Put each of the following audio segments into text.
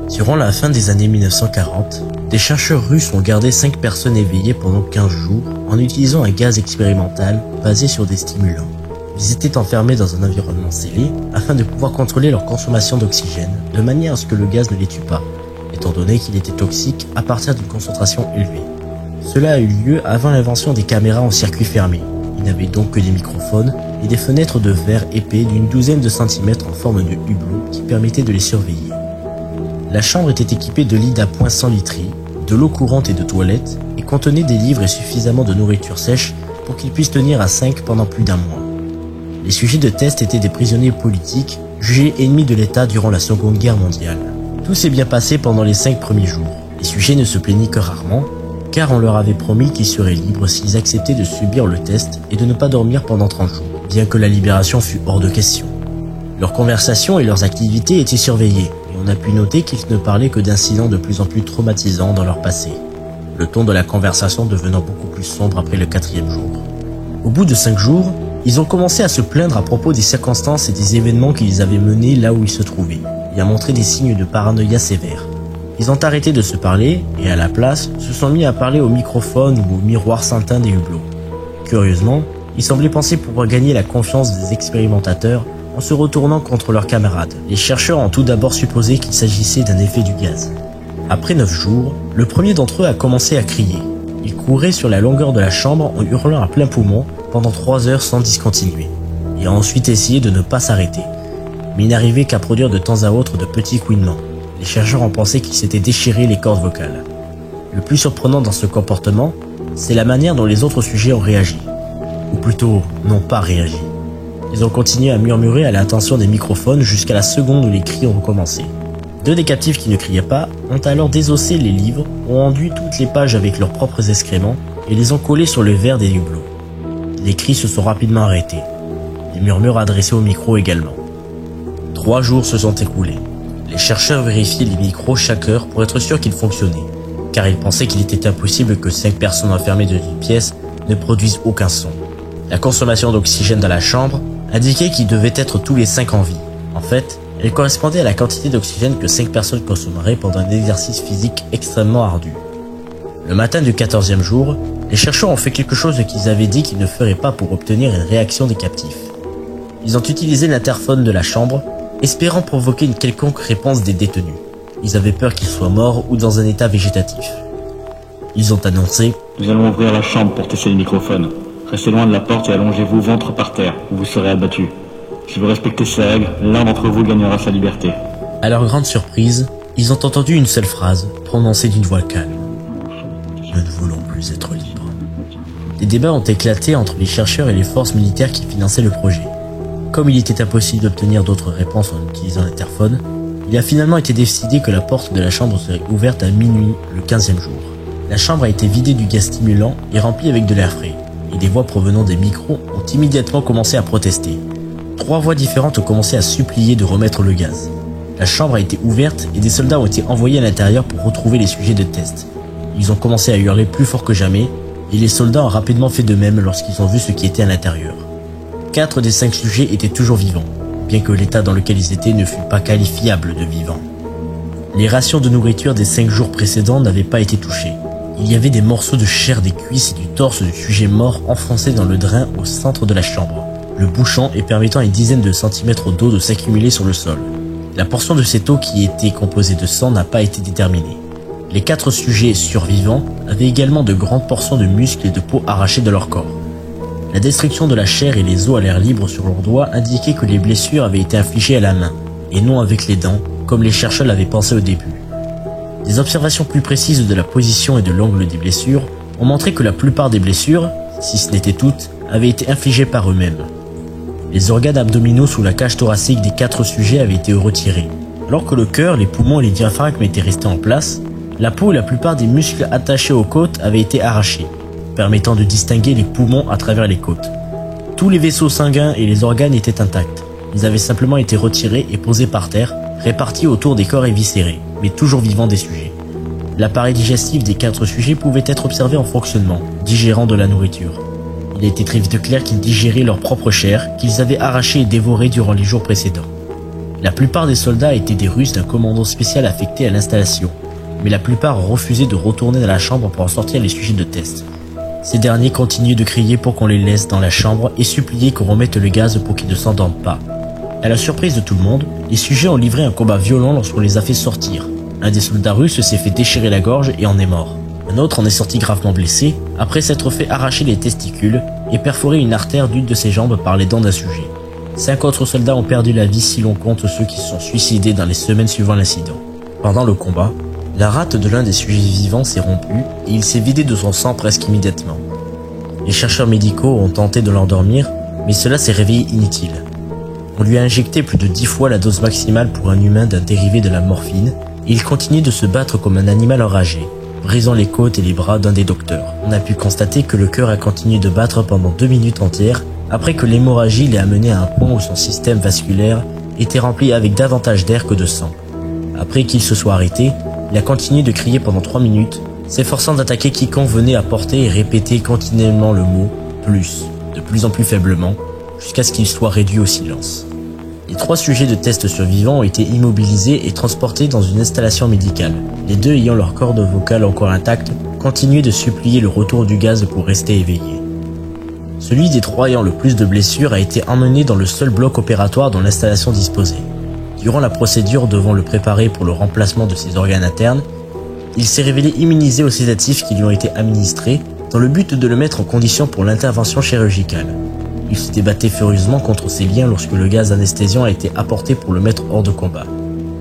Durant la fin des années 1940, des chercheurs russes ont gardé 5 personnes éveillées pendant 15 jours en utilisant un gaz expérimental basé sur des stimulants. Ils étaient enfermés dans un environnement scellé afin de pouvoir contrôler leur consommation d'oxygène de manière à ce que le gaz ne les tue pas, étant donné qu'il était toxique à partir d'une concentration élevée. Cela a eu lieu avant l'invention des caméras en circuit fermé. Ils n'avaient donc que des microphones et des fenêtres de verre épais d'une douzaine de centimètres en forme de hublot qui permettaient de les surveiller. La chambre était équipée de lits d'appoint sans literie, de l'eau courante et de toilettes, et contenait des livres et suffisamment de nourriture sèche pour qu'ils puissent tenir à 5 pendant plus d'un mois. Les sujets de test étaient des prisonniers politiques, jugés ennemis de l'État durant la Seconde Guerre mondiale. Tout s'est bien passé pendant les 5 premiers jours. Les sujets ne se plaignaient que rarement, car on leur avait promis qu'ils seraient libres s'ils acceptaient de subir le test et de ne pas dormir pendant 30 jours, bien que la libération fût hors de question. Leurs conversations et leurs activités étaient surveillées, et on a pu noter qu'ils ne parlaient que d'incidents de plus en plus traumatisants dans leur passé, le ton de la conversation devenant beaucoup plus sombre après le 4e jour. Au bout de 5 jours, ils ont commencé à se plaindre à propos des circonstances et des événements qui les avaient menés là où ils se trouvaient, et à montrer des signes de paranoïa sévères. Ils ont arrêté de se parler, et à la place, se sont mis à parler au microphone ou au miroir sans teint des hublots. Curieusement, ils semblaient penser pouvoir gagner la confiance des expérimentateurs en se retournant contre leurs camarades. Les chercheurs ont tout d'abord supposé qu'il s'agissait d'un effet du gaz. Après 9 jours, le premier d'entre eux a commencé à crier. Il courait sur la longueur de la chambre en hurlant à plein poumon pendant 3 heures sans discontinuer, et a ensuite essayé de ne pas s'arrêter. Mais il n'arrivait qu'à produire de temps à autre de petits couinements. Les chercheurs ont pensé qu'il s'était déchiré les cordes vocales. Le plus surprenant dans ce comportement, c'est la manière dont les autres sujets ont réagi. Ou plutôt, n'ont pas réagi. Ils ont continué à murmurer à l'attention des microphones jusqu'à la seconde où les cris ont recommencé. 2 des captifs qui ne criaient pas ont alors désossé les livres, ont enduit toutes les pages avec leurs propres excréments et les ont collés sur le verre des hublots. Les cris se sont rapidement arrêtés. Les murmures adressés au micro également. 3 jours se sont écoulés. Les chercheurs vérifiaient les micros chaque heure pour être sûrs qu'ils fonctionnaient, car ils pensaient qu'il était impossible que 5 personnes enfermées dans une pièce ne produisent aucun son. La consommation d'oxygène dans la chambre indiquait qu'il devait être tous les 5 en vie. En fait, elle correspondait à la quantité d'oxygène que 5 personnes consommeraient pendant un exercice physique extrêmement ardu. Le matin du 14e jour, les chercheurs ont fait quelque chose qu'ils avaient dit qu'ils ne feraient pas pour obtenir une réaction des captifs. Ils ont utilisé l'interphone de la chambre, espérant provoquer une quelconque réponse des détenus. Ils avaient peur qu'ils soient morts ou dans un état végétatif. Ils ont annoncé « Nous allons ouvrir la chambre pour tester le microphone. Restez loin de la porte et allongez-vous ventre par terre, ou vous serez abattus. Si vous respectez ces règles, l'un d'entre vous gagnera sa liberté. » À leur grande surprise, ils ont entendu une seule phrase, prononcée d'une voix calme. « Nous ne voulons plus être libres. » Des débats ont éclaté entre les chercheurs et les forces militaires qui finançaient le projet. Comme il était impossible d'obtenir d'autres réponses en utilisant l'interphone, il a finalement été décidé que la porte de la chambre serait ouverte à minuit le 15e jour. La chambre a été vidée du gaz stimulant et remplie avec de l'air frais, et des voix provenant des micros ont immédiatement commencé à protester. 3 voix différentes ont commencé à supplier de remettre le gaz. La chambre a été ouverte et des soldats ont été envoyés à l'intérieur pour retrouver les sujets de test. Ils ont commencé à hurler plus fort que jamais, et les soldats ont rapidement fait de même lorsqu'ils ont vu ce qui était à l'intérieur. 4 des 5 sujets étaient toujours vivants, bien que l'état dans lequel ils étaient ne fût pas qualifiable de vivant. Les rations de nourriture des 5 jours précédents n'avaient pas été touchées. Il y avait des morceaux de chair des cuisses et du torse du sujet mort enfoncés dans le drain au centre de la chambre, le bouchant et permettant à une dizaine de centimètres d'eau de s'accumuler sur le sol. La portion de cette eau qui était composée de sang n'a pas été déterminée. Les 4 sujets survivants avaient également de grandes portions de muscles et de peau arrachées de leur corps. La destruction de la chair et les os à l'air libre sur leurs doigts indiquaient que les blessures avaient été infligées à la main, et non avec les dents, comme les chercheurs l'avaient pensé au début. Des observations plus précises de la position et de l'angle des blessures ont montré que la plupart des blessures, si ce n'était toutes, avaient été infligées par eux-mêmes. Les organes abdominaux sous la cage thoracique des 4 sujets avaient été retirés. Alors que le cœur, les poumons et les diaphragmes étaient restés en place, la peau et la plupart des muscles attachés aux côtes avaient été arrachés, permettant de distinguer les poumons à travers les côtes. Tous les vaisseaux sanguins et les organes étaient intacts. Ils avaient simplement été retirés et posés par terre, répartis autour des corps éviscérés, mais toujours vivants des sujets. L'appareil digestif des 4 sujets pouvait être observé en fonctionnement, digérant de la nourriture. Il a été très vite clair qu'ils digéraient leur propre chair, qu'ils avaient arrachée et dévorée durant les jours précédents. La plupart des soldats étaient des Russes d'un commando spécial affecté à l'installation, mais la plupart ont refusé de retourner dans la chambre pour en sortir les sujets de test. Ces derniers continuaient de crier pour qu'on les laisse dans la chambre et suppliaient qu'on remette le gaz pour qu'ils ne s'endorment pas. À la surprise de tout le monde, les sujets ont livré un combat violent lorsqu'on les a fait sortir. Un des soldats russes s'est fait déchirer la gorge et en est mort. Un autre en est sorti gravement blessé après s'être fait arracher les testicules et perforer une artère d'une de ses jambes par les dents d'un sujet. 5 autres soldats ont perdu la vie si l'on compte ceux qui se sont suicidés dans les semaines suivant l'incident. Pendant le combat, la rate de l'un des sujets vivants s'est rompue et il s'est vidé de son sang presque immédiatement. Les chercheurs médicaux ont tenté de l'endormir, mais cela s'est révélé inutile. On lui a injecté plus de 10 fois la dose maximale pour un humain d'un dérivé de la morphine et il continue de se battre comme un animal enragé, brisant les côtes et les bras d'un des docteurs. On a pu constater que le cœur a continué de battre pendant 2 minutes entières après que l'hémorragie l'ait amené à un point où son système vasculaire était rempli avec davantage d'air que de sang. Après qu'il se soit arrêté, il a continué de crier pendant 3 minutes, s'efforçant d'attaquer quiconque venait à porter et répéter continuellement le mot « plus », de plus en plus faiblement, jusqu'à ce qu'il soit réduit au silence. Les 3 sujets de test survivants ont été immobilisés et transportés dans une installation médicale. Les 2 ayant leur corde vocale encore intacte, continuaient de supplier le retour du gaz pour rester éveillés. Celui des 3 ayant le plus de blessures a été emmené dans le seul bloc opératoire dont l'installation disposait. Durant la procédure devant le préparer pour le remplacement de ses organes internes, il s'est révélé immunisé aux sédatifs qui lui ont été administrés dans le but de le mettre en condition pour l'intervention chirurgicale. Il se débattait furieusement contre ses liens lorsque le gaz anesthésiant a été apporté pour le mettre hors de combat.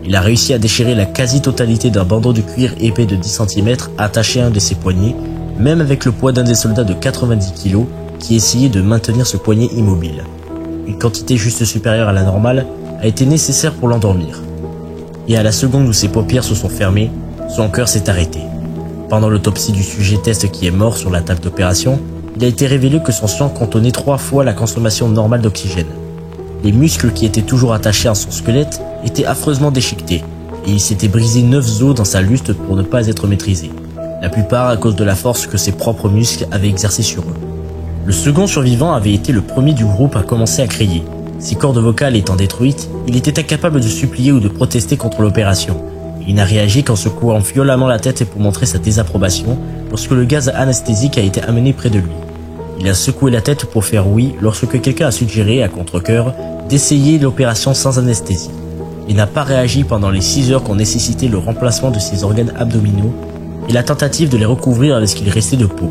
Il a réussi à déchirer la quasi-totalité d'un bandeau de cuir épais de 10 cm attaché à un de ses poignets, même avec le poids d'un des soldats de 90 kg qui essayait de maintenir ce poignet immobile. Une quantité juste supérieure à la normale a été nécessaire pour l'endormir. Et à la seconde où ses paupières se sont fermées, son cœur s'est arrêté. Pendant l'autopsie du sujet test qui est mort sur la table d'opération, il a été révélé que son sang contenait 3 fois la consommation normale d'oxygène. Les muscles qui étaient toujours attachés à son squelette étaient affreusement déchiquetés, et il s'était brisé 9 os dans sa luste pour ne pas être maîtrisé, la plupart à cause de la force que ses propres muscles avaient exercée sur eux. Le second survivant avait été le premier du groupe à commencer à crier. Ses cordes vocales étant détruites, il était incapable de supplier ou de protester contre l'opération. Il n'a réagi qu'en secouant violemment la tête pour montrer sa désapprobation lorsque le gaz anesthésique a été amené près de lui. Il a secoué la tête pour faire oui lorsque quelqu'un a suggéré, à contre-cœur, d'essayer l'opération sans anesthésie. Il n'a pas réagi pendant les 6 heures qu'ont nécessité le remplacement de ses organes abdominaux et la tentative de les recouvrir avec ce qu'il restait de peau.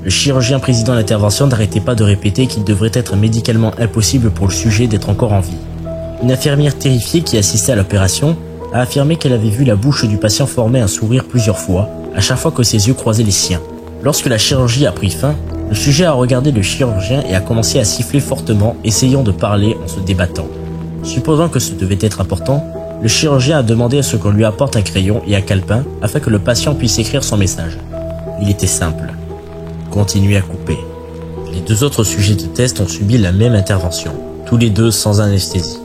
Le chirurgien président de l'intervention n'arrêtait pas de répéter qu'il devrait être médicalement impossible pour le sujet d'être encore en vie. Une infirmière terrifiée qui assistait à l'opération a affirmé qu'elle avait vu la bouche du patient former un sourire plusieurs fois, à chaque fois que ses yeux croisaient les siens. Lorsque la chirurgie a pris fin, le sujet a regardé le chirurgien et a commencé à siffler fortement, essayant de parler en se débattant. Supposant que ce devait être important, le chirurgien a demandé à ce qu'on lui apporte un crayon et un calepin afin que le patient puisse écrire son message. Il était simple. Continuez à couper. Les 2 autres sujets de test ont subi la même intervention, tous les 2 sans anesthésie.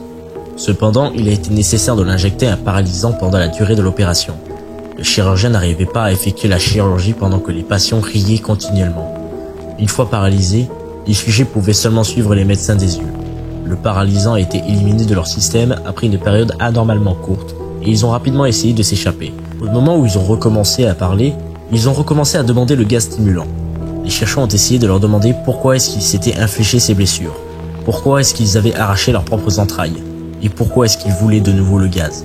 Cependant, il a été nécessaire de l'injecter un paralysant pendant la durée de l'opération. Le chirurgien n'arrivait pas à effectuer la chirurgie pendant que les patients riaient continuellement. Une fois paralysés, les sujets pouvaient seulement suivre les médecins des yeux. Le paralysant a été éliminé de leur système après une période anormalement courte et ils ont rapidement essayé de s'échapper. Au moment où ils ont recommencé à parler, ils ont recommencé à demander le gaz stimulant. Les chercheurs ont essayé de leur demander pourquoi est-ce qu'ils s'étaient infligés ces blessures, pourquoi est-ce qu'ils avaient arraché leurs propres entrailles, et pourquoi est-ce qu'ils voulaient de nouveau le gaz.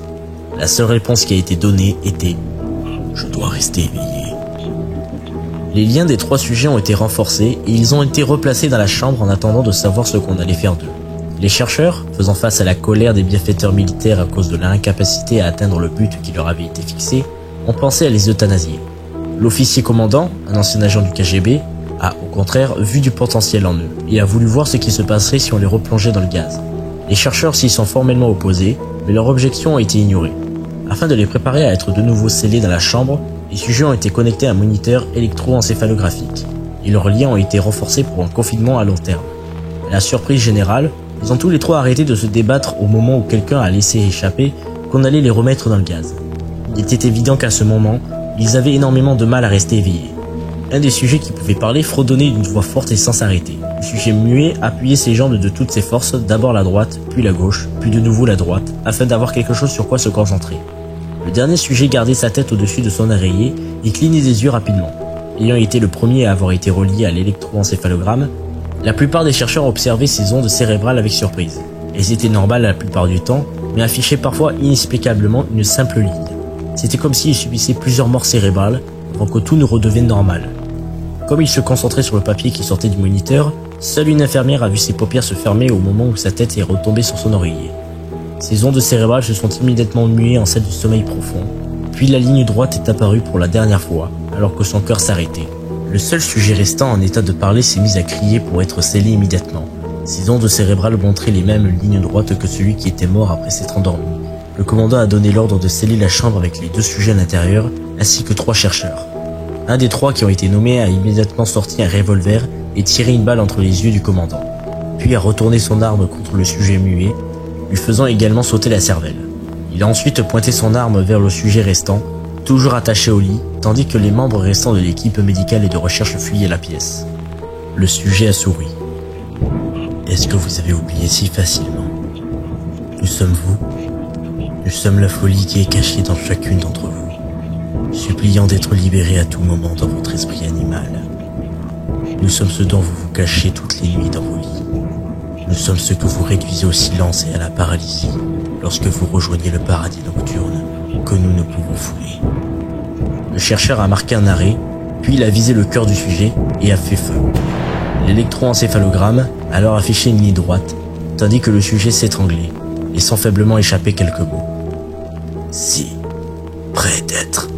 La seule réponse qui a été donnée était « Je dois rester éveillé ». Les liens des 3 sujets ont été renforcés et ils ont été replacés dans la chambre en attendant de savoir ce qu'on allait faire d'eux. Les chercheurs, faisant face à la colère des bienfaiteurs militaires à cause de leur incapacité à atteindre le but qui leur avait été fixé, ont pensé à les euthanasier. L'officier commandant, un ancien agent du KGB, a au contraire vu du potentiel en eux et a voulu voir ce qui se passerait si on les replongeait dans le gaz. Les chercheurs s'y sont formellement opposés, mais leurs objections ont été ignorées. Afin de les préparer à être de nouveau scellés dans la chambre, les sujets ont été connectés à un moniteur électroencéphalographique et leurs liens ont été renforcés pour un confinement à long terme. À la surprise générale, ils ont tous les 3 arrêté de se débattre au moment où quelqu'un a laissé échapper qu'on allait les remettre dans le gaz. Il était évident qu'à ce moment, ils avaient énormément de mal à rester éveillés. Un des sujets qui pouvait parler fredonnait d'une voix forte et sans s'arrêter. Le sujet muet appuyait ses jambes de toutes ses forces, d'abord la droite, puis la gauche, puis de nouveau la droite, afin d'avoir quelque chose sur quoi se concentrer. Le dernier sujet gardait sa tête au-dessus de son oreiller et clignait des yeux rapidement. Ayant été le premier à avoir été relié à l'électroencéphalogramme, la plupart des chercheurs observaient ces ondes cérébrales avec surprise. Elles étaient normales la plupart du temps, mais affichaient parfois inexplicablement une simple ligne. C'était comme s'il subissait plusieurs morts cérébrales avant que tout ne redevienne normal. Comme il se concentrait sur le papier qui sortait du moniteur, seule une infirmière a vu ses paupières se fermer au moment où sa tête est retombée sur son oreiller. Ces ondes cérébrales se sont immédiatement muées en celles du sommeil profond, puis la ligne droite est apparue pour la dernière fois, alors que son cœur s'arrêtait. Le seul sujet restant en état de parler s'est mis à crier pour être scellé immédiatement. Ces ondes cérébrales montraient les mêmes lignes droites que celui qui était mort après s'être endormi. Le commandant a donné l'ordre de sceller la chambre avec les 2 sujets à l'intérieur, ainsi que 3 chercheurs. Un des 3 qui ont été nommés a immédiatement sorti un revolver et tiré une balle entre les yeux du commandant, puis a retourné son arme contre le sujet muet, lui faisant également sauter la cervelle. Il a ensuite pointé son arme vers le sujet restant, toujours attaché au lit, tandis que les membres restants de l'équipe médicale et de recherche fuyaient la pièce. Le sujet a souri. « Est-ce que vous avez oublié si facilement? Nous sommes vous. Nous sommes la folie qui est cachée dans chacune d'entre vous, suppliant d'être libérée à tout moment dans votre esprit animal. Nous sommes ce dont vous vous cachez toutes les nuits dans vos lits. Nous sommes ceux que vous réduisez au silence et à la paralysie lorsque vous rejoignez le paradis nocturne que nous ne pouvons fouler. » Le chercheur a marqué un arrêt, puis il a visé le cœur du sujet et a fait feu. L'électroencéphalogramme a alors affiché une ligne droite, tandis que le sujet s'étranglait, laissant faiblement échapper quelques mots. « Si, près d'être. »